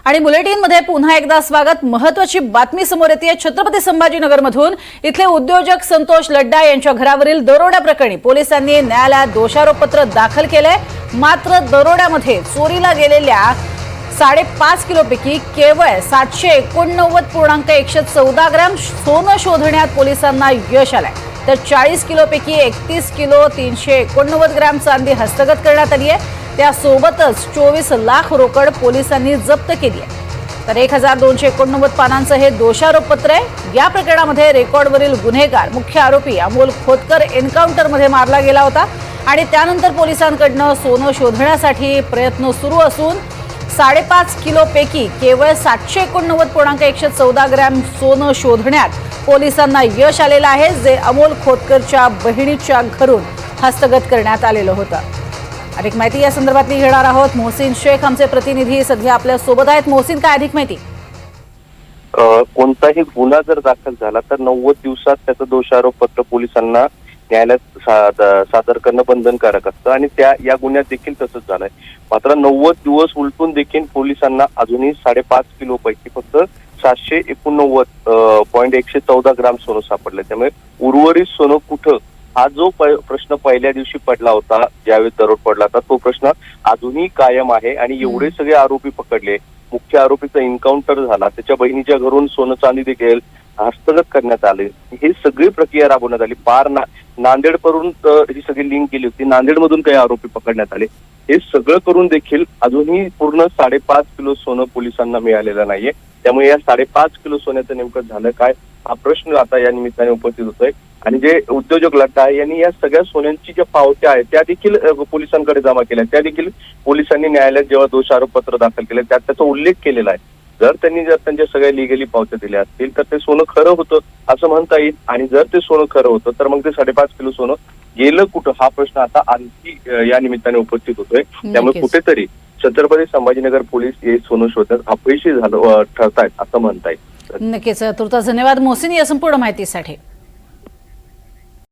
आणि बुलेटिनमध्ये पुन्हा एकदा स्वागत। महत्त्वाची बातमी समोर येते छत्रपती संभाजीनगरमधून। इथले उद्योजक संतोष लड्डा यांच्या घरावरील दरोडा प्रकरणी पोलिसांनी न्यायालयात दोषारोपपत्र दाखल केले। मात्र दरोड्यामध्ये चोरीला गेलेल्या 5.5 किलोपैकी केवळ 789.114 ग्रॅम सोनं शोधण्यात पोलिसांना यश आलंय। तर 40 किलोपैकी 31 किलो 389 ग्रॅम चांदी हस्तगत करण्यात आली आहे। त्यासोबतच 24 लाख रोकड पोलिसांनी जप्त केली आहे। तर 1289 पानांचं हे दोषारोपपत्र आहे। या प्रकरणामध्ये रेकॉर्डवरील गुन्हेगार मुख्य आरोपी अमोल खोतकर एन्काउंटरमध्ये मारला गेला होता आणि त्यानंतर पोलिसांकडून सोनं शोधण्यासाठी प्रयत्न सुरू असून 5.5 किलोपैकी केवळ 789.114 ग्रॅम सोनं शोधण्यात पोलिसांना यश आलेलं आहे, जे अमोल खोतकरच्या बहिणीच्या घरून हस्तगत करण्यात आलेलं होतं। अधिक माहिती या संदर्भातली घेणार आहोत। मोहसिन शेख आमचे प्रतिनिधी सध्या आपल्या सोबत आहेत। मोहसिन, काय अधिक माहिती? कोणताही गुन्हा जर दाखल झाला तर 90 दिवसात त्याचं दोषारोपपत्र पोलिसांना न्यायालयात सादर करणं बंधनकारक असतं आणि या गुन्ह्यात देखील तसंच झालंय। मात्र 90 दिवस उलटून देखील पोलिसांना अजूनही 5.5 किलो पैकी फक्त 789.114 ग्राम सोनं सापडलं। त्यामुळे उर्वरित सोनं कुठं, हा जो प्रश्न पहिल्या दिवशी पडला होता, ज्यावेळी दरोड पडला होता, तो प्रश्न अजूनही कायम आहे। आणि एवढे सगळे आरोपी पकडले, मुख्य आरोपीचा एन्काउंटर झाला, त्याच्या बहिणीच्या घरून सोनं चांदी देखील हस्तगत करण्यात आले। ही सगळी प्रक्रिया राबवण्यात आली। पार नांदेड पर्यंत ही सगळी लिंक केली होती। नांदेड मधून काही आरोपी पकडण्यात आले। हे सगळं करून देखील अजूनही पूर्ण 5.5 किलो सोनं पोलिसांना मिळालेलं नाहीये। त्यामुळे या 5.5 किलो सोन्याचं नेमकं झालं काय, हा प्रश्न आता या निमित्ताने उपस्थित होतोय। आणि जे उद्योजक लड्डा आहे यांनी या सगळ्या सोन्यांची ज्या पावत्या आहेत त्या देखील पोलिसांकडे जमा केल्या। त्या देखील पोलिसांनी न्यायालयात जेव्हा दोषारोपपत्र दाखल केले त्यात त्याचा उल्लेख केलेला आहे। जर त्यांच्या सगळ्या लिगली पावत्या दिल्या असतील तर ते सोनं खरं होतं असं म्हणता येईल। आणि जर ते सोनं खरं होतं तर मग ते 5.5 किलो सोनं गेलं कुठं, हा प्रश्न आता आणखी या निमित्ताने उपस्थित होतोय। त्यामुळे कुठेतरी छत्रपती संभाजीनगर पोलीस हे सोनं शोधण्यात अपयशी ठरतायत असं म्हणता येईल। नक्कीच, तुर्तास धन्यवाद मोहसिन या संपूर्ण माहितीसाठी।